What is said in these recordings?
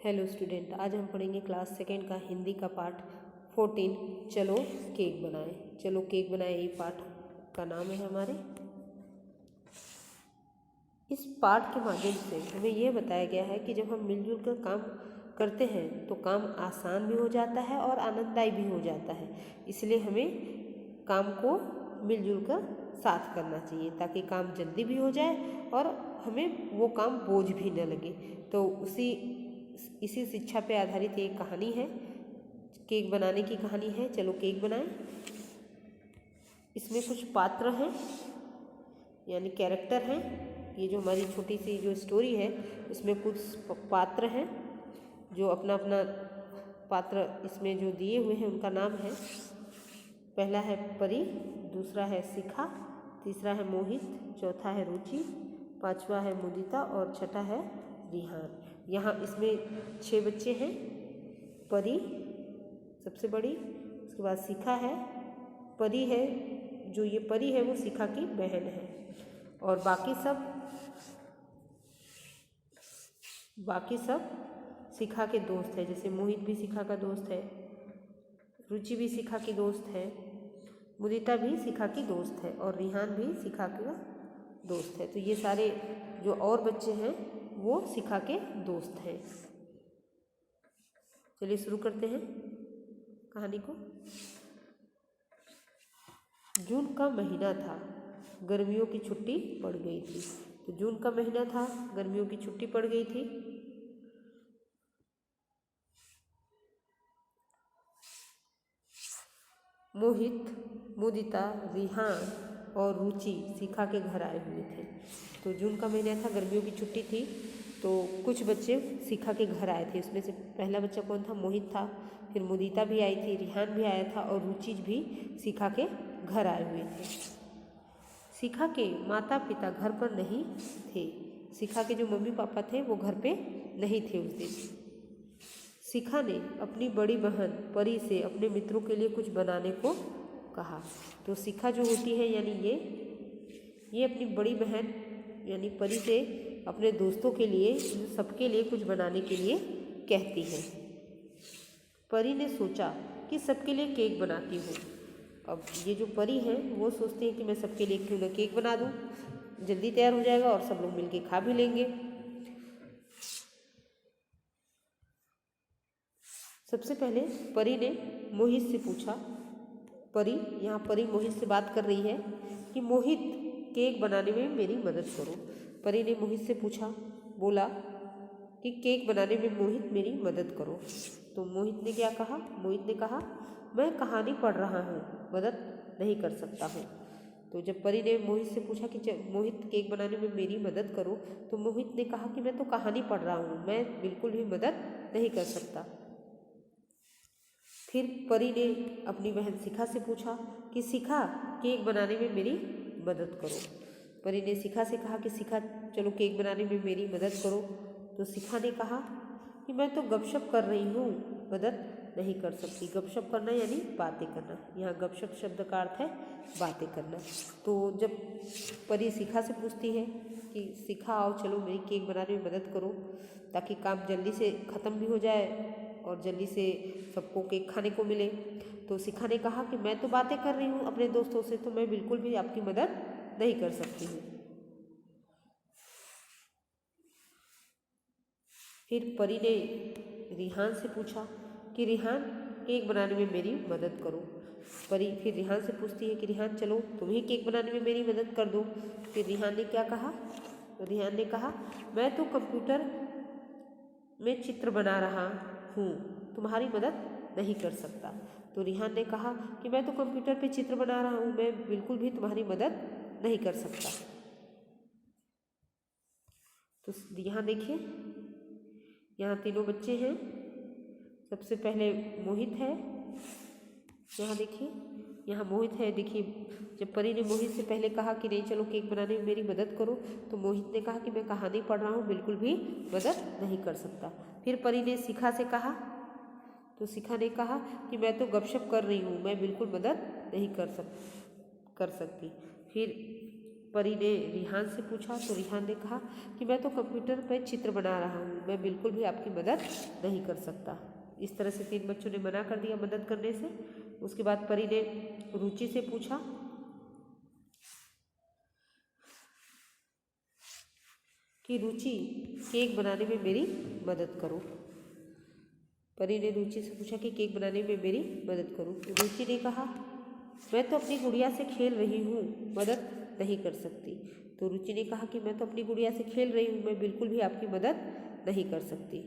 Hello student, आज हम पढ़ेंगे क्लास सेकेंड का हिंदी का पार्ट 14 चलो केक बनाएं। चलो केक बनाएं ये पाठ का नाम है हमारे। इस पाठ के माध्यम से हमें यह बताया गया है कि जब हम मिलजुल कर काम करते हैं तो काम आसान भी हो जाता है और आनंददायी भी हो जाता है। इसलिए हमें काम को मिलजुल कर साथ करना चाहिए ताकि काम जल्दी भी हो जाए और हमें वो काम बोझ भी न लगे। तो इसी शिक्षा पे आधारित एक कहानी है, केक बनाने की कहानी है। चलो केक बनाएं। इसमें कुछ पात्र हैं यानी कैरेक्टर हैं। ये जो हमारी छोटी सी जो स्टोरी है इसमें कुछ पात्र हैं जो अपना अपना पात्र इसमें जो दिए हुए हैं उनका नाम है। पहला है परी, दूसरा है शिखा, तीसरा है मोहित, चौथा है रुचि, पांचवा है मुदिता और छठा है रिहान। यहाँ इसमें 6 बच्चे हैं। परी सबसे बड़ी, उसके बाद शिखा है, परी है, जो ये परी है वो शिखा की बहन है और बाकी सब शिखा के दोस्त है। जैसे मोहित भी शिखा का दोस्त है, रुचि भी शिखा की दोस्त है, मुदिता भी शिखा की दोस्त है और रिहान भी शिखा का दोस्त है। तो ये सारे जो और बच्चे हैं वो शिखा के दोस्त हैं। चलिए शुरू करते हैं कहानी को। जून का महीना था, गर्मियों की छुट्टी पड़ गई थी। तो जून का महीना था, गर्मियों की छुट्टी पड़ गई थी। मोहित, मुदिता, रिहान और रुचि शिखा के घर आए हुए थे। तो जून का महीना था, गर्मियों की छुट्टी थी, तो कुछ बच्चे शिखा के घर आए थे। उसमें से पहला बच्चा कौन था? मोहित था। फिर मुदिता भी आई थी, रिहान भी आया था और रुचि भी शिखा के घर आए हुए थे। शिखा के माता पिता घर पर नहीं थे। शिखा के जो मम्मी पापा थे वो घर पे नहीं थे उस दिन। शिखा ने अपनी बड़ी बहन परी से अपने मित्रों के लिए कुछ बनाने को कहा। तो शिखा जो होती है यानी ये अपनी बड़ी बहन यानी परी से अपने दोस्तों के लिए, सबके लिए कुछ बनाने के लिए कहती है। परी ने सोचा कि सबके लिए केक बनाती हूँ। अब ये जो परी है वो सोचती है कि मैं सबके लिए क्यों ना केक बना दूँ, जल्दी तैयार हो जाएगा और सब लोग मिलके खा भी लेंगे। सबसे पहले परी ने मोहित से पूछा, यहाँ परी मोहित से बात कर रही है कि मोहित केक बनाने में मेरी मदद करो। परी ने मोहित से पूछा, बोला कि केक बनाने में मोहित मेरी मदद करो। तो मोहित ने क्या कहा? मोहित ने कहा, मैं कहानी पढ़ रहा हूँ, मदद नहीं कर सकता हूँ। तो जब परी ने मोहित से पूछा कि मोहित केक बनाने में मेरी मदद करो, तो मोहित ने कहा कि मैं तो कहानी पढ़ रहा हूँ, मैं बिल्कुल भी मदद नहीं कर सकता। फिर परी ने अपनी बहन शिखा से पूछा कि शिखा केक बनाने में मेरी मदद करो। परी ने शिखा से कहा कि शिखा चलो केक बनाने में मेरी मदद करो। तो शिखा ने कहा कि मैं तो गपशप कर रही हूँ, मदद नहीं कर सकती। गपशप करना यानी बातें करना। यहाँ गपशप शब्द का अर्थ है बातें करना। तो जब परी शिखा से पूछती है कि शिखा आओ चलो मेरी केक बनाने में मदद करो ताकि काम जल्दी से ख़त्म भी हो जाए और जल्दी से सबको केक खाने को मिले, तो शिखा ने कहा कि मैं तो बातें कर रही हूँ अपने दोस्तों से, तो मैं बिल्कुल भी आपकी मदद नहीं कर सकती हूँ। फिर परी ने रिहान से पूछा कि रिहान केक बनाने में मेरी मदद करो। परी फिर रिहान से पूछती है कि रिहान चलो तुम ही केक बनाने में मेरी मदद कर दो। फिर रिहान ने क्या कहा? तो रिहान ने कहा, मैं तो कंप्यूटर में चित्र बना रहा हूँ, तुम्हारी मदद नहीं कर सकता। तो रिहान ने कहा कि मैं तो कंप्यूटर पे चित्र बना रहा हूँ, मैं बिल्कुल भी तुम्हारी मदद नहीं कर सकता। तो यहाँ देखिए, यहाँ तीनों बच्चे हैं। सबसे पहले मोहित है। यहाँ देखिए, यहाँ मोहित है। देखिए जब परी ने मोहित से पहले कहा कि नहीं चलो केक बनाने में मेरी मदद करो, तो मोहित ने कहा कि मैं कहानी पढ़ रहा हूँ, बिल्कुल भी मदद नहीं कर सकता। फिर परी ने शिखा से कहा, तो शिखा ने कहा कि मैं तो गपशप कर रही हूँ, मैं बिल्कुल मदद नहीं कर सकती। फिर परी ने रिहान से पूछा तो रिहान ने कहा कि मैं तो कंप्यूटर पर चित्र बना रहा हूँ, मैं बिल्कुल भी आपकी मदद नहीं कर सकता। इस तरह से 3 बच्चों ने मना कर दिया मदद करने से। उसके बाद परी ने रुचि से पूछा कि रुचि केक बनाने में मेरी मदद करो। परी ने रुचि से पूछा कि केक बनाने में मेरी मदद करो। रुचि ने कहा मैं तो अपनी गुड़िया से खेल रही हूँ, मदद नहीं कर सकती। तो रुचि ने कहा कि मैं तो अपनी गुड़िया से खेल रही हूँ, मैं बिल्कुल भी आपकी मदद नहीं कर सकती।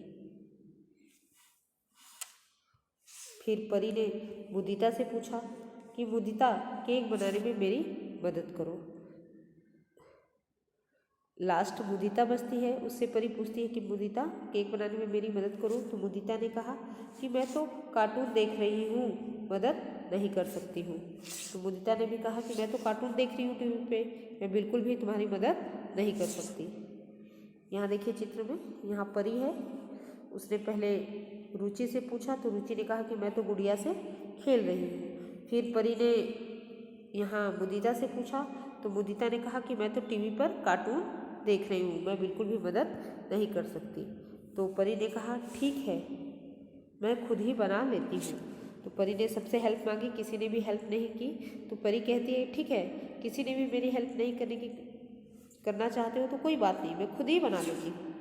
फिर परी ने मुदिता से पूछा कि मुदिता केक बनाने में मेरी मदद करो। लास्ट मुदिता बचती है, उससे परी पूछती है कि मुदिता केक बनाने में मेरी मदद करो। तो मुदिता ने कहा कि मैं तो कार्टून देख रही हूँ, मदद नहीं कर सकती हूँ। तो मुदिता ने भी कहा कि मैं तो कार्टून देख रही हूँ टीवी पे, मैं बिल्कुल भी तुम्हारी मदद नहीं कर सकती। यहाँ देखिए चित्र में, यहाँ परी है, उसने पहले रुचि से पूछा तो रुचि ने कहा कि मैं तो गुड़िया से खेल रही हूँ। फिर परी ने यहाँ मुदिता से पूछा तो मुदिता ने कहा कि मैं तो टीवी पर कार्टून देख रही हूँ, मैं बिल्कुल भी मदद नहीं कर सकती। तो परी ने कहा ठीक है, मैं खुद ही बना लेती हूँ। तो परी ने सबसे हेल्प मांगी, किसी ने भी हेल्प नहीं की। तो परी कहती है ठीक है, किसी ने भी मेरी हेल्प नहीं करना चाहते हो तो कोई बात नहीं, मैं खुद ही बना लेती हूँ।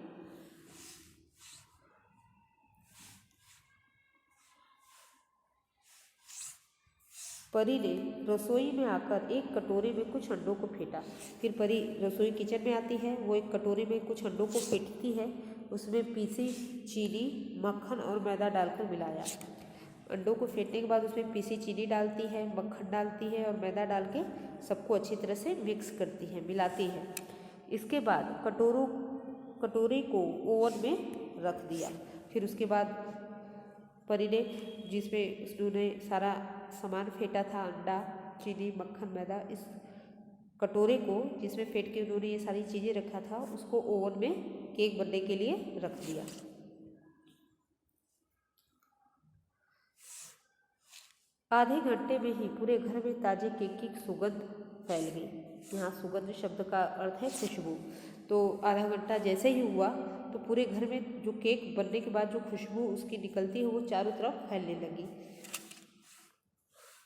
परी ने रसोई में आकर एक कटोरे में कुछ अंडों को फेंटा। फिर परी रसोई किचन में आती है, वो एक कटोरे में कुछ अंडों को फेंटती है, उसमें पीसी चीनी, मक्खन और मैदा डालकर मिलाया। अंडों को फेंटने के बाद उसमें पीसी चीनी डालती है, मक्खन डालती है और मैदा डाल के सबको अच्छी तरह से मिक्स करती है, मिलाती है। इसके बाद कटोरे को ओवन में रख दिया। फिर उसके बाद परी ने जिसमें उसने सारा सामान फेंटा था, अंडा, चीनी, मक्खन, मैदा, इस कटोरे को जिसमें फेंट के उन्होंने ये सारी चीज़ें रखा था, उसको ओवन में केक बनने के लिए रख दिया। आधे घंटे में ही पूरे घर में ताजे केक की सुगंध फैल गई। यहाँ सुगंध शब्द का अर्थ है खुशबू। तो आधा घंटा जैसे ही हुआ तो पूरे घर में जो केक बनने के बाद जो खुशबू उसकी निकलती है वो चारों तरफ फैलने लगी।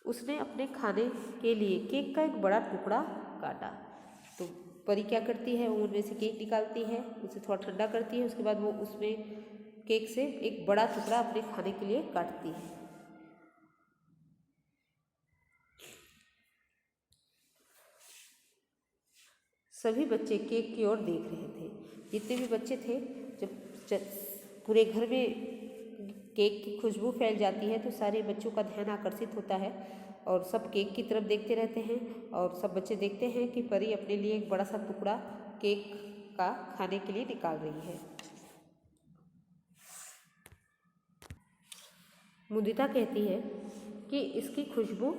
उसने अपने खाने के लिए केक का एक बड़ा टुकड़ा काटा। तो परी क्या करती है, ओवन में से केक निकालती है, उसे थोड़ा ठंडा करती है, उसके बाद वो उसमें केक से एक बड़ा टुकड़ा अपने खाने के लिए काटती है। सभी बच्चे केक की ओर देख रहे थे। जितने भी बच्चे थे, जब पूरे घर में केक की खुशबू फैल जाती है तो सारे बच्चों का ध्यान आकर्षित होता है और सब केक की तरफ देखते रहते हैं। और सब बच्चे देखते हैं कि परी अपने लिए एक बड़ा सा टुकड़ा केक का खाने के लिए निकाल रही है। मुदिता कहती है कि इसकी खुशबू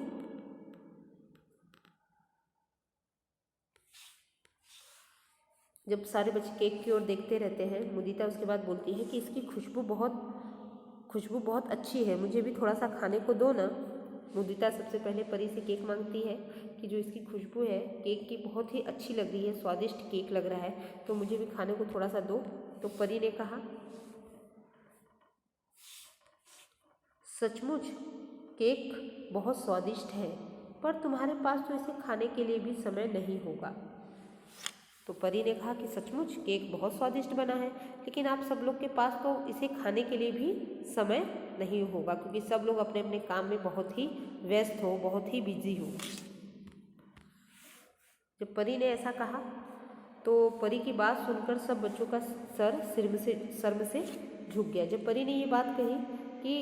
जब सारे बच्चे केक की ओर देखते रहते हैं, मुदिता उसके बाद बोलती है कि इसकी खुशबू बहुत अच्छी है, मुझे भी थोड़ा सा खाने को दो ना। मुदिता सबसे पहले परी से केक मांगती है कि जो इसकी खुशबू है केक की बहुत ही अच्छी लग रही है, स्वादिष्ट केक लग रहा है, तो मुझे भी खाने को थोड़ा सा दो। तो परी ने कहा सचमुच केक बहुत स्वादिष्ट है, पर तुम्हारे पास तो इसे खाने के लिए भी समय नहीं होगा। तो परी ने कहा कि सचमुच केक बहुत स्वादिष्ट बना है, लेकिन आप सब लोग के पास तो इसे खाने के लिए भी समय नहीं होगा, क्योंकि सब लोग अपने अपने काम में बहुत ही व्यस्त हो, बहुत ही बिजी हो। जब परी ने ऐसा कहा तो परी की बात सुनकर सब बच्चों का सर शर्म से झुक गया। जब परी ने ये बात कही कि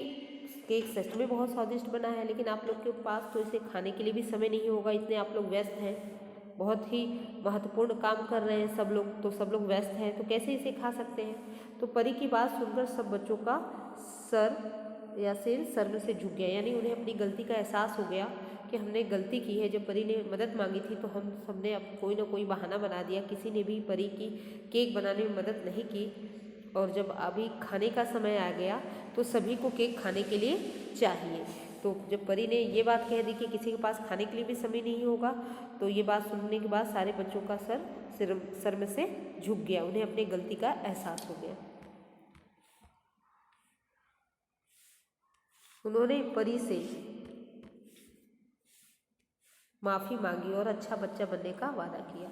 केक सच में बहुत स्वादिष्ट बना है, लेकिन आप लोग के पास तो इसे खाने के लिए भी समय नहीं होगा, इतने आप लोग व्यस्त हैं, बहुत ही महत्वपूर्ण काम कर रहे हैं सब लोग, तो सब लोग व्यस्त हैं, तो कैसे इसे खा सकते हैं। तो परी की बात सुनकर सब बच्चों का सिर शर्म से झुक गया, यानी उन्हें अपनी गलती का एहसास हो गया कि हमने गलती की है। जब परी ने मदद मांगी थी तो हम सबने अब कोई ना कोई बहाना बना दिया, किसी ने भी परी की केक बनाने में मदद नहीं की, और जब अभी खाने का समय आ गया तो सभी को केक खाने के लिए चाहिए। तो तो जब परी ने ये बात कह दी कि किसी के पास खाने के लिए भी समय नहीं होगा, तो ये बात सुनने के बाद सारे बच्चों का सर में से झुक गया, उन्हें अपनी गलती का एहसास हो गया। उन्होंने परी से माफ़ी मांगी और अच्छा बच्चा बनने का वादा किया।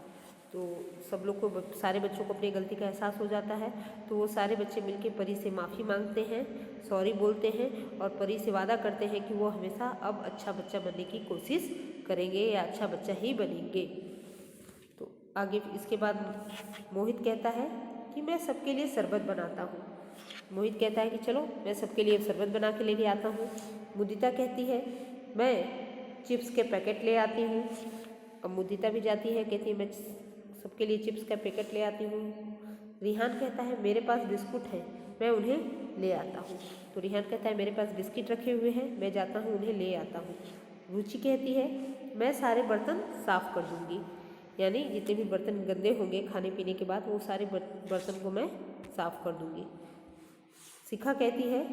तो सब लोग को, सारे बच्चों को अपनी गलती का एहसास हो जाता है, तो वो सारे बच्चे मिलके परी से माफ़ी मांगते हैं, सॉरी बोलते हैं और परी से वादा करते हैं कि वो हमेशा अब अच्छा बच्चा बनने की कोशिश करेंगे या अच्छा बच्चा ही बनेंगे। तो आगे इसके बाद मोहित कहता है कि मैं सबके लिए शरबत बनाता हूँ। मोहित कहता है कि चलो मैं सबके लिए शरबत बना के लेके आता हूँ। मुदिता कहती है मैं चिप्स के पैकेट ले आती हूँ। अब मुदिता भी जाती है, कहती है मैं सबके लिए चिप्स का पैकेट ले आती हूँ। रिहान कहता है मेरे पास बिस्कुट है, मैं उन्हें ले आता हूँ। तो रिहान कहता है मेरे पास बिस्किट रखे हुए हैं, मैं जाता हूँ उन्हें ले आता हूँ। रुचि कहती है मैं सारे बर्तन साफ़ कर दूँगी, यानी जितने भी बर्तन गंदे होंगे खाने पीने के बाद वो सारे बर्तन को मैं साफ़ कर दूँगी। शिखा कहती है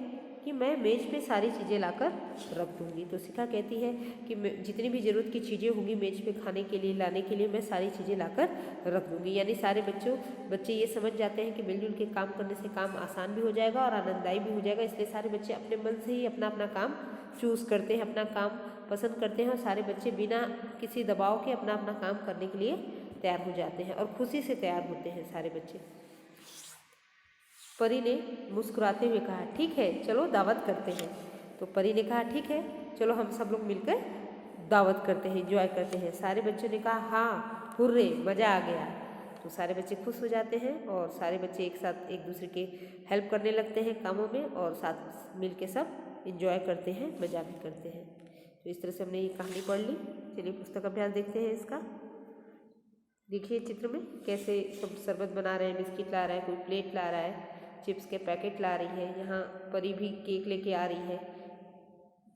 कि मैं मेज़ पे सारी चीज़ें लाकर रख दूँगी। तो शिखा कहती है कि मैं जितनी भी ज़रूरत की चीज़ें होंगी मेज़ पे खाने के लिए लाने के लिए मैं सारी चीज़ें लाकर रख दूँगी। यानी सारे बच्चे ये समझ जाते हैं कि मिलजुल के काम करने से काम आसान भी हो जाएगा और आनंददायी भी हो जाएगा, इसलिए सारे बच्चे अपने मन से ही अपना अपना काम चूज़ करते हैं, अपना काम पसंद करते हैं और सारे बच्चे बिना किसी दबाव के अपना अपना काम करने के लिए तैयार हो जाते हैं और खुशी से तैयार होते हैं सारे बच्चे। परी ने मुस्कुराते हुए कहा ठीक है चलो दावत करते हैं। तो परी ने कहा ठीक है चलो हम सब लोग मिलकर दावत करते हैं, एंजॉय करते हैं। सारे बच्चों ने कहा हाँ हुर्रे मज़ा आ गया। तो सारे बच्चे खुश हो जाते हैं और सारे बच्चे एक साथ एक दूसरे के हेल्प करने लगते हैं कामों में और साथ मिल के सब एंजॉय करते हैं, मज़ा भी करते हैं। तो इस तरह से हमने ये कहानी पढ़ ली। चलिए पुस्तक अभ्यास देखते हैं इसका। देखिए चित्र में कैसे सब शरबत बना रहे हैं, बिस्किट ला रहा है, कोई प्लेट ला रहा है, चिप्स के पैकेट ला रही है, यहाँ परी भी केक लेके आ रही है।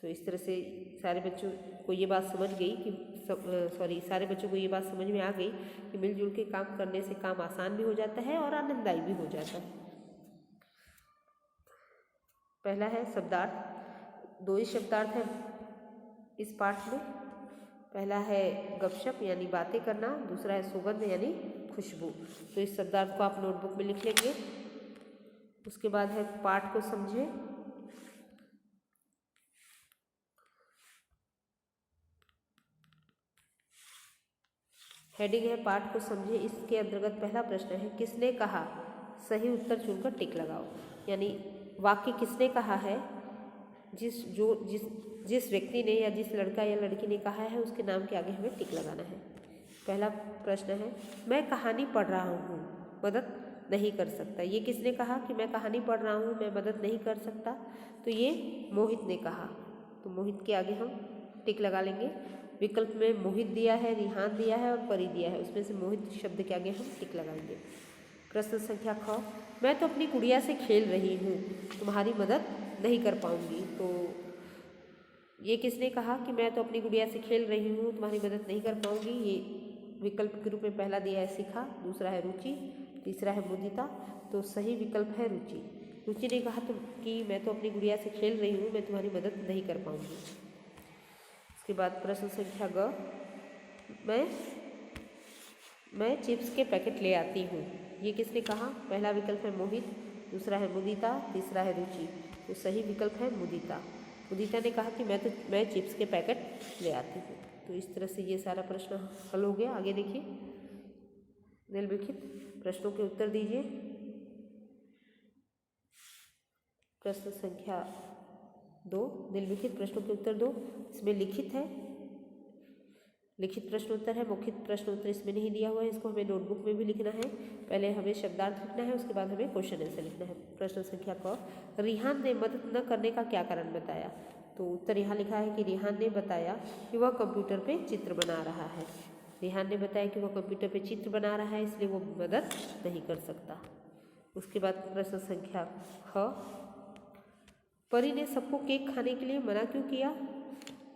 तो इस तरह से सारे बच्चों को ये बात समझ गई कि सारे बच्चों को ये बात समझ में आ गई कि मिलजुल के काम करने से काम आसान भी हो जाता है और आनंददायी भी हो जाता है। पहला है शब्दार्थ। दो ही शब्दार्थ हैं इस पाठ में। पहला है गपशप यानी बातें करना, दूसरा है सुगंध यानी खुशबू। तो इस शब्दार्थ को आप नोटबुक में लिख लेंगे। उसके बाद है पाठ को समझे। हेडिंग है पाठ को समझे। इसके अंतर्गत पहला प्रश्न है किसने कहा, सही उत्तर चुनकर टिक लगाओ। यानी वाक्य किसने कहा है, जिस व्यक्ति ने या जिस लड़का या लड़की ने कहा है उसके नाम के आगे हमें टिक लगाना है। पहला प्रश्न है मैं कहानी पढ़ रहा हूँ, मदद नहीं कर सकता। ये किसने कहा कि मैं कहानी पढ़ रहा हूँ, मैं मदद नहीं कर सकता? तो ये मोहित ने कहा। तो मोहित के आगे हम टिक लगा लेंगे। विकल्प में मोहित दिया है, रिहान दिया है और परी दिया है, उसमें से मोहित शब्द के आगे हम टिक लगाएंगे। प्रश्न संख्या ख, मैं तो अपनी गुड़िया से खेल रही हूँ, तुम्हारी मदद नहीं कर पाऊँगी। तो ये किसने कहा कि मैं तो अपनी गुड़िया से खेल रही हूँ, तुम्हारी मदद नहीं कर पाऊँगी? ये विकल्प के रूप में पहला दिया है शिखा, दूसरा है रुचि, तीसरा है मुदिता। तो सही विकल्प है रुचि। रुचि ने कहा कि मैं तो अपनी गुड़िया से खेल रही हूँ, मैं तुम्हारी मदद नहीं कर पाऊँगी। उसके बाद प्रश्न संख्या ग, मैं चिप्स के पैकेट ले आती हूँ। ये किसने कहा? पहला विकल्प है मोहित, दूसरा है मुदिता, तीसरा है रुचि। तो सही विकल्प है मुदिता। मुदिता ने कहा कि मैं चिप्स के पैकेट ले आती हूँ। तो इस तरह से ये सारा प्रश्न हल हो गया। आगे देखिए, निम्नलिखित प्रश्नों के उत्तर दीजिए। प्रश्न संख्या 2, निम्नलिखित प्रश्नों के उत्तर दो। इसमें लिखित है, लिखित प्रश्नोत्तर है, मौखिक प्रश्नोत्तर इसमें नहीं दिया हुआ है, इसको हमें नोटबुक में भी लिखना है। पहले हमें शब्दार्थ लिखना है, उसके बाद हमें क्वेश्चन आंसर लिखना है। प्रश्न संख्या क, रिहान ने मदद न करने का क्या कारण बताया? तो उत्तर यहाँ लिखा है कि रिहान ने बताया कि वह कंप्यूटर पे चित्र बना रहा है। रिहान ने बताया कि वह कंप्यूटर पे चित्र बना रहा है, इसलिए वो मदद नहीं कर सकता। उसके बाद प्रश्न संख्या ख, परी ने सबको केक खाने के लिए मना क्यों किया?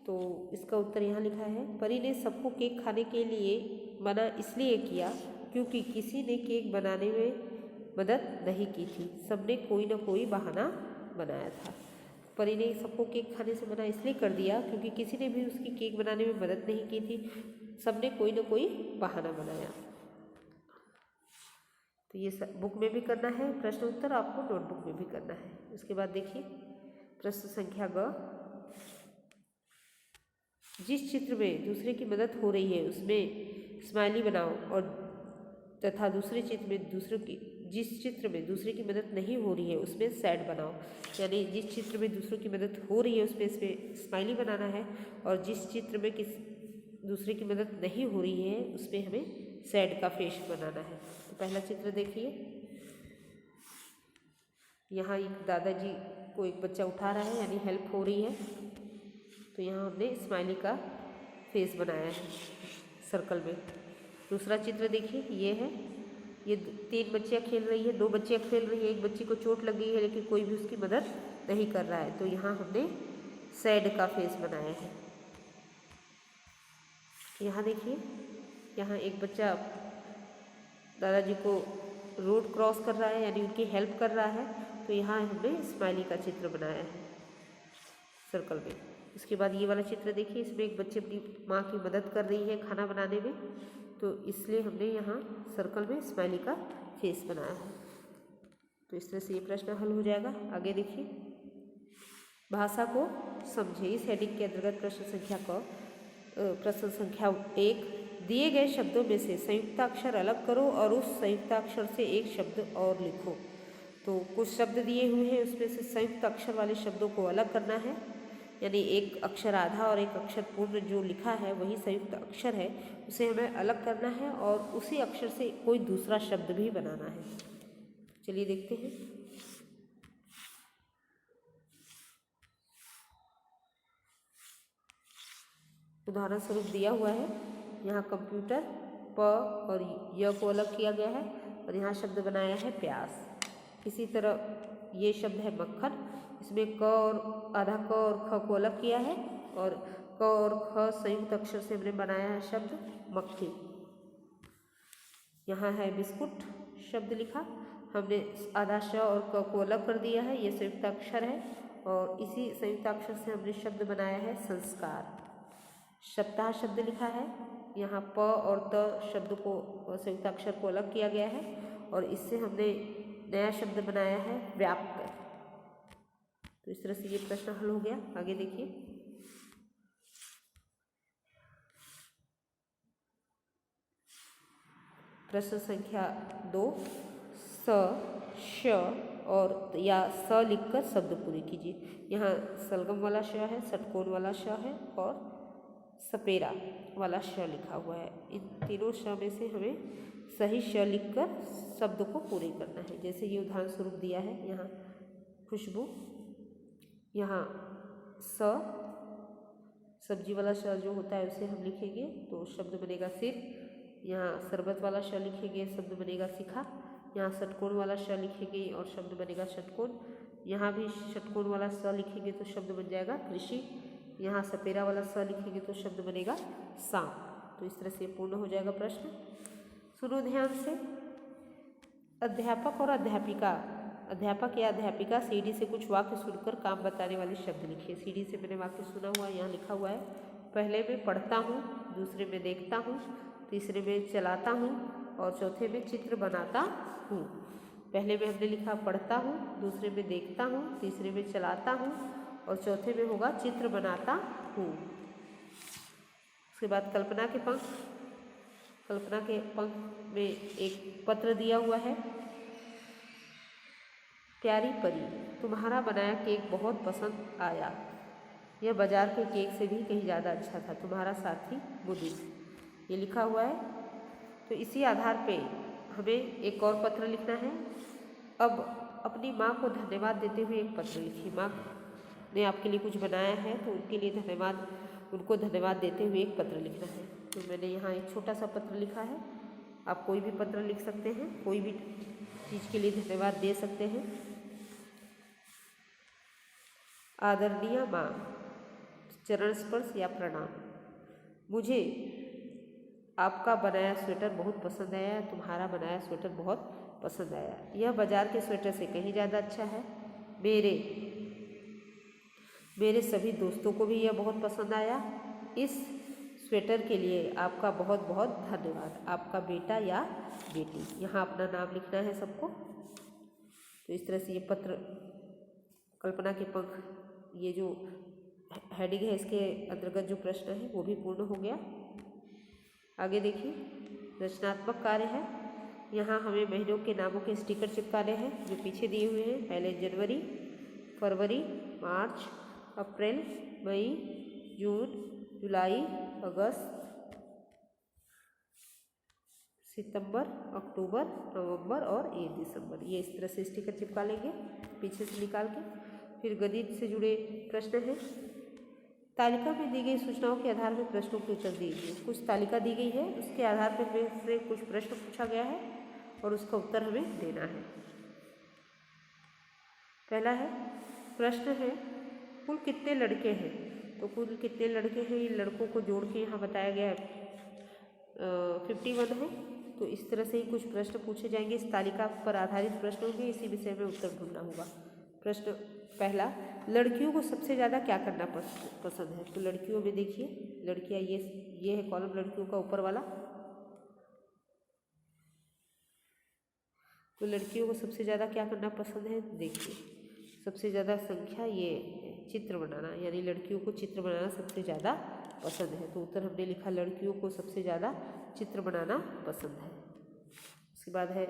तो इसका उत्तर यहाँ लिखा है, परी ने सबको केक खाने के लिए मना इसलिए किया क्योंकि किसी ने केक बनाने में मदद नहीं की थी, सबने कोई ना कोई बहाना बनाया था। परी ने सबको केक खाने से मना इसलिए कर दिया क्योंकि किसी ने भी उसकी केक बनाने में मदद नहीं की थी, सबने कोई ना कोई बहाना बनाया। तो ये बुक में भी करना है प्रश्न उत्तर, आपको नोटबुक में भी करना है। उसके बाद देखिए प्रश्न संख्या ग, जिस चित्र में दूसरे की मदद हो रही है उसमें स्माइली बनाओ और तथा दूसरे चित्र में जिस चित्र में दूसरे की मदद नहीं हो रही है उसमें सैड बनाओ। यानी जिस चित्र में दूसरों की मदद हो रही है उसमें स्माइली बनाना है और जिस चित्र में दूसरे की मदद नहीं हो रही है उसमें हमें सैड का फेस बनाना है। तो पहला चित्र देखिए, यहाँ एक दादाजी को एक बच्चा उठा रहा है यानी हेल्प हो रही है, तो यहाँ हमने स्माइली का फेस बनाया है सर्कल में। दूसरा चित्र देखिए, ये है, ये 3 बच्चियाँ खेल रही है, 2 बच्चियाँ खेल रही है, एक बच्ची को चोट लग गई है लेकिन कोई भी उसकी मदद नहीं कर रहा है, तो यहाँ हमने सैड का फेस बनाया है। यहाँ देखिए, यहाँ एक बच्चा दादाजी को रोड क्रॉस कर रहा है यानी उनकी हेल्प कर रहा है, तो यहाँ हमने स्माइली का चित्र बनाया है सर्कल में। उसके बाद ये वाला चित्र देखिए, इसमें एक बच्चे अपनी माँ की मदद कर रही है खाना बनाने में, तो इसलिए हमने यहाँ सर्कल में स्माइली का फेस बनाया है। तो इस तरह से ये प्रश्न हल हो जाएगा। आगे देखिए, भाषा को समझे, इस हेडिंग के अंतर्गत प्रश्न संख्या 1, दिए गए शब्दों में से संयुक्ताक्षर अलग करो और उस संयुक्ताक्षर से एक शब्द और लिखो। तो कुछ शब्द दिए हुए हैं, उसमें से संयुक्त अक्षर वाले शब्दों को अलग करना है, यानी एक अक्षर आधा और एक अक्षर पूर्ण जो लिखा है वही संयुक्त अक्षर है, उसे हमें अलग करना है और उसी अक्षर से कोई दूसरा शब्द भी बनाना है। चलिए देखते हैं। उदाहरण स्वरूप दिया हुआ है, यहाँ कंप्यूटर प और य को अलग किया गया है और यहाँ शब्द बनाया है प्यास। इसी तरह ये शब्द है मक्खन, इसमें क और आधा क और ख को अलग किया है और क और ख संयुक्त अक्षर से हमने बनाया है शब्द मक्खी। यहाँ है बिस्कुट शब्द लिखा, हमने आधा श और क को अलग कर दिया है, ये संयुक्त अक्षर है और इसी संयुक्त अक्षर से हमने शब्द बनाया है संस्कार। सप्ताह शब्द लिखा है, यहाँ प और त शब्द को संयुक्त अक्षर को अलग किया गया है और इससे हमने नया शब्द बनाया है व्याप्त। तो इस तरह से ये प्रश्न हल हो गया। आगे देखिए, प्रश्न संख्या 2, स, श और या स लिखकर शब्द पूरे कीजिए। यहाँ सलगम वाला श है, षटकोण वाला श है और सपेरा वाला श लिखा हुआ है। इन तीनों श में से हमें सही श लिखकर शब्द को पूरे करना है। जैसे ये उदाहरण स्वरूप दिया है, यहाँ खुशबू, यहाँ स सब्जी वाला श जो होता है उसे हम लिखेंगे तो शब्द बनेगा सिर। यहाँ शरबत वाला श लिखेंगे, शब्द बनेगा शिखा। यहाँ षटकोण वाला श लिखेंगे और शब्द बनेगा षटकोण। यहाँ भी षटकोण वाला स लिखेंगे तो शब्द बन जाएगा कृषि। यहाँ सपेरा वाला स लिखेंगे तो शब्द बनेगा सांप। तो इस तरह से पूर्ण हो जाएगा प्रश्न। सुनो ध्यान से। अध्यापक और अध्यापिका, अध्यापक या अध्यापिका सीढ़ी से कुछ वाक्य सुनकर काम बताने वाले शब्द लिखिए। सीढ़ी से मैंने वाक्य सुना हुआ यहाँ लिखा हुआ है, पहले में पढ़ता हूँ, दूसरे में देखता हूँ, तीसरे में चलाता हूँ और चौथे में चित्र बनाता हूँ। पहले में हमने लिखा पढ़ता हूँ, दूसरे में देखता हूँ, तीसरे में चलाता हूँ और चौथे में होगा चित्र बनाता हूँ। उसके बाद कल्पना के पंख, कल्पना के पंख में एक पत्र दिया हुआ है, प्यारी परी, तुम्हारा बनाया केक बहुत पसंद आया, यह बाजार के केक से भी कहीं ज़्यादा अच्छा था, तुम्हारा साथी मुनीस, ये लिखा हुआ है। तो इसी आधार पे हमें एक और पत्र लिखना है। अब अपनी माँ को धन्यवाद देते हुए एक पत्र लिखिए। माँ ने आपके लिए कुछ बनाया है तो उनके लिए धन्यवाद, उनको धन्यवाद देते हुए एक पत्र लिखना है। तो मैंने यहाँ एक छोटा सा पत्र लिखा है, आप कोई भी पत्र लिख सकते हैं, कोई भी चीज़ के लिए धन्यवाद दे सकते हैं। आदरणीय माँ, चरण स्पर्श या प्रणाम, मुझे आपका बनाया स्वेटर बहुत पसंद आया, तुम्हारा बनाया स्वेटर बहुत पसंद आया, यह बाजार के स्वेटर से कहीं ज़्यादा अच्छा है। मेरे मेरे सभी दोस्तों को भी यह बहुत पसंद आया। इस स्वेटर के लिए आपका बहुत बहुत धन्यवाद। आपका बेटा या बेटी। यहाँ अपना नाम लिखना है सबको। तो इस तरह से ये पत्र कल्पना के पंख, ये जो हेडिंग है इसके अंतर्गत जो प्रश्न है वो भी पूर्ण हो गया। आगे देखिए, रचनात्मक कार्य है। यहाँ हमें महीनों के नामों के स्टिकर चिपकाने हैं जो पीछे दिए हुए हैं। पहले जनवरी, फरवरी, मार्च, अप्रैल, मई, जून, जुलाई, अगस्त, सितंबर, अक्टूबर, नवंबर और 1 दिसंबर। ये इस तरह से स्टिकर चिपका लेंगे पीछे से निकाल के। फिर गणित से जुड़े प्रश्न हैं। तालिका में दी गई सूचनाओं के आधार पर प्रश्नों के उत्तर दीजिए। कुछ तालिका दी गई है, उसके आधार पर हमें से कुछ प्रश्न पूछा गया है और उसका उत्तर हमें देना है। पहला है, प्रश्न है कुल कितने लड़के हैं। तो कुल कितने लड़के हैं, इन लड़कों को जोड़ के यहाँ बताया गया है 51 है। तो इस तरह से ही कुछ प्रश्न पूछे जाएंगे। इस तालिका पर आधारित प्रश्न होंगे, इसी विषय में उत्तर ढूंढना होगा। प्रश्न पहला, लड़कियों को सबसे ज़्यादा क्या करना पसंद है। तो लड़कियों में देखिए, लड़कियां ये है कॉलम लड़कियों का ऊपर वाला। तो लड़कियों को सबसे ज़्यादा क्या करना पसंद है, देखिए सबसे ज़्यादा संख्या ये चित्र बनाना, यानी लड़कियों को चित्र बनाना सबसे ज़्यादा पसंद है। तो उत्तर हमने लिखा लड़कियों को सबसे ज़्यादा चित्र बनाना पसंद है। उसके बाद है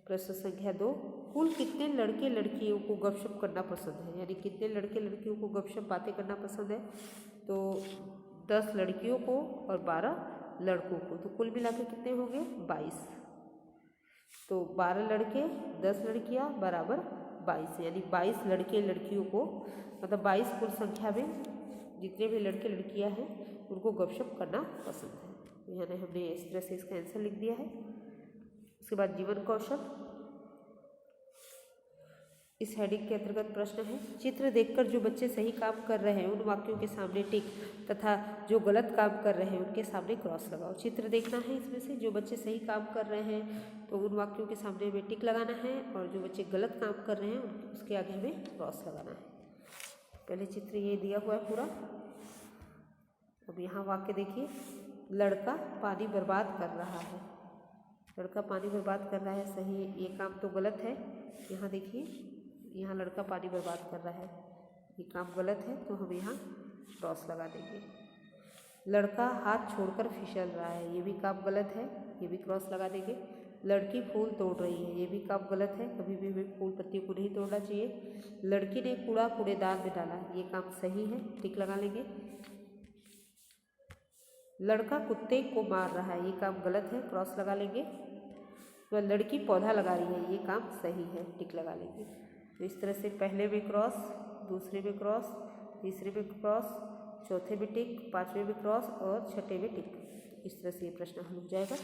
प्रश्न संख्या 2, कुल कितने लड़के लड़कियों को गपशप करना पसंद है। यानी कितने लड़के लड़कियों को गपशप बातें करना पसंद है। तो 10 लड़कियों को और 12 लड़कों को। तो कुल मिला के कितने होंगे, 22। तो 12 लड़के 10 लड़कियां बराबर 22, यानी 22 लड़के लड़कियों को, मतलब 22 कुल संख्या में जितने भी लड़के लड़कियां हैं उनको गपशप करना पसंद है। तो यानी हमने इस तरह से इसका आंसर लिख दिया है। उसके बाद जीवन कौशल, इस हेडिंग के अंतर्गत प्रश्न है, चित्र देखकर जो बच्चे सही काम कर रहे हैं उन वाक्यों के सामने टिक तथा जो गलत काम कर रहे हैं उनके सामने क्रॉस लगाओ। चित्र देखना है, इसमें से जो बच्चे सही काम कर रहे हैं तो उन वाक्यों के सामने हमें टिक लगाना है, और जो बच्चे गलत काम कर रहे हैं उसके आगे हमें क्रॉस लगाना है। पहले चित्र ये दिया हुआ है पूरा। अब यहाँ वाक्य देखिए, लड़का पानी बर्बाद कर रहा है। लड़का पानी बर्बाद कर रहा है, सही, ये काम तो गलत है। यहाँ देखिए, यहाँ लड़का पानी बर्बाद कर रहा है, ये काम गलत है, तो हम यहाँ क्रॉस लगा देंगे। लड़का हाथ छोड़कर फिसल रहा है, ये भी काम गलत है, ये भी क्रॉस लगा देंगे। लड़की फूल तोड़ रही है, ये भी काम गलत है, कभी भी हमें फूल पत्ती को नहीं तोड़ना चाहिए। लड़की ने कूड़ा कूड़ेदान में डाला, ये काम सही है, टिक लगा लेंगे। लड़का कुत्ते को मार रहा है, ये काम गलत है, क्रॉस लगा लेंगे। तो लड़की पौधा लगा रही है, ये काम सही है, टिक लगा लेंगे। तो इस तरह से पहले में क्रॉस, दूसरे में क्रॉस, तीसरे में क्रॉस, चौथे में टिक, पांचवें में क्रॉस और छठे में टिक। इस तरह से ये प्रश्न हल हो जाएगा।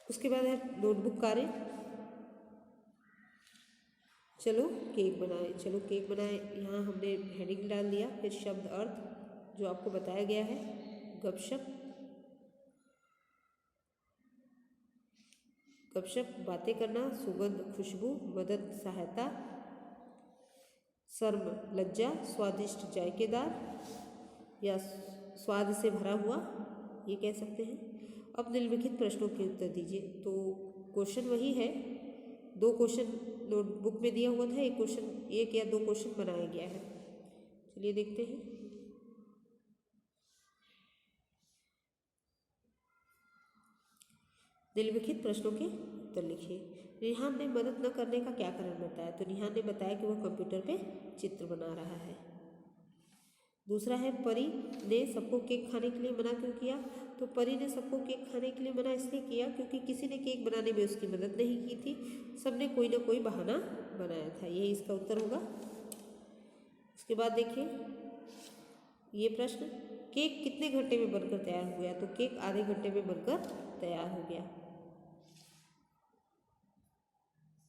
उसके बाद है नोटबुक कार्य। चलो केक बनाए, चलो केक बनाए, यहाँ हमने हेडिंग डाल दिया। फिर शब्द अर्थ जो आपको बताया गया है, गपशप, गपशप बातें करना, सुगंध खुशबू, मदद सहायता, शर्म लज्जा, स्वादिष्ट जायकेदार या स्वाद से भरा हुआ, ये कह सकते हैं। अब निम्नलिखित प्रश्नों के उत्तर दीजिए। तो क्वेश्चन वही है, 2 क्वेश्चन नोटबुक में दिया हुआ था, एक क्वेश्चन, 1 या 2 क्वेश्चन बनाया गया है। चलिए देखते हैं। निम्नलिखित प्रश्नों के उत्तर लिखिए। रिहान ने मदद न करने का क्या कारण बताया। तो रिहान ने बताया कि वह कंप्यूटर पे चित्र बना रहा है। दूसरा है, परी ने सबको केक खाने के लिए मना क्यों किया। तो परी ने सबको केक खाने के लिए मना इसलिए किया क्योंकि किसी ने केक बनाने में उसकी मदद नहीं की थी, सबने कोई ना कोई बहाना बनाया था, यही इसका उत्तर होगा। उसके बाद देखिए ये प्रश्न, केक कितने घंटे में बनकर तैयार हो गया। तो केक आधे घंटे में बनकर तैयार हो गया।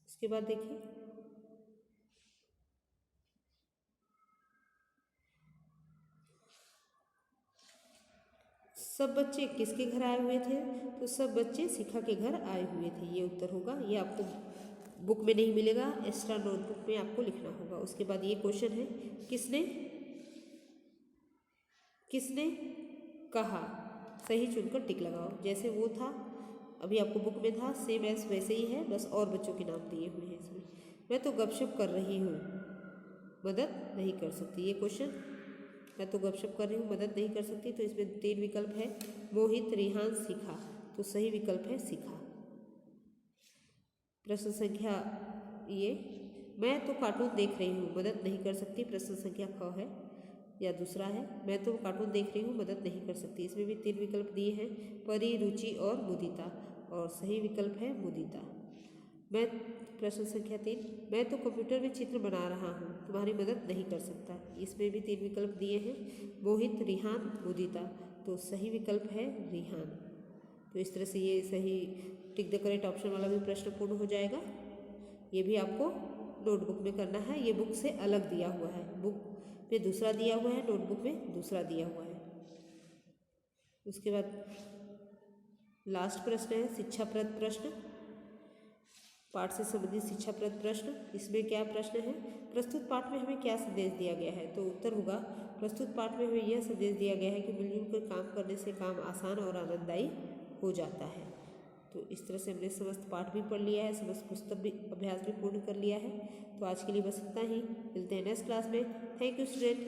उसके बाद देखिए सब बच्चे किसके घर आए हुए थे। तो सब बच्चे शिखा के घर आए हुए थे, ये उत्तर होगा। ये आपको बुक में नहीं मिलेगा, एक्स्ट्रा नोटबुक में आपको लिखना होगा। उसके बाद ये क्वेश्चन है, किसने किसने कहा, सही चुनकर टिक लगाओ। जैसे वो था, अभी आपको बुक में था, सेम एज वैसे ही है, बस और बच्चों के नाम दिए हुए हैं इसमें। मैं तो गपशप कर रही हूँ, मदद नहीं कर सकती। ये क्वेश्चन, मैं तो गपशप कर रही हूँ, मदद नहीं कर सकती, तो इसमें 3 विकल्प है, मोहित, रिहान, शिखा। तो सही विकल्प है शिखा। प्रश्न संख्या ये, मैं तो कार्टून देख रही हूँ, मदद नहीं कर सकती। प्रश्न संख्या ख है या दूसरा है, मैं तो कार्टून देख रही हूँ, मदद नहीं कर सकती। इसमें भी 3 विकल्प दिए हैं, परी, रुचि और मुदिता, और सही विकल्प है मुदिता। मैं, प्रश्न संख्या 3, मैं तो कंप्यूटर में चित्र बना रहा हूँ, तुम्हारी मदद नहीं कर सकता। इसमें भी 3 विकल्प दिए हैं, मोहित, रिहान, मुदिता। तो सही विकल्प है रिहान। तो इस तरह से ये सही टिक द करेक्ट ऑप्शन वाला भी प्रश्न पूर्ण हो जाएगा। ये भी आपको नोटबुक में करना है, ये बुक से अलग दिया हुआ है, बुक में दूसरा दिया हुआ है, नोटबुक में दूसरा दिया हुआ है। उसके बाद लास्ट प्रश्न है शिक्षाप्रद प्रश्न, पाठ से संबंधित शिक्षाप्रद प्रश्न। इसमें क्या प्रश्न है, प्रस्तुत पाठ में हमें क्या संदेश दिया गया है। तो उत्तर होगा, प्रस्तुत पाठ में हमें यह संदेश दिया गया है कि मिलजुल कर काम करने से काम आसान और आनंददायी हो जाता है। तो इस तरह से हमने समस्त पाठ भी पढ़ लिया है, समस्त पुस्तक भी अभ्यास भी पूर्ण कर लिया है। तो आज के लिए बस इतना ही, मिलते हैं नेक्स्ट क्लास में। Thank you student.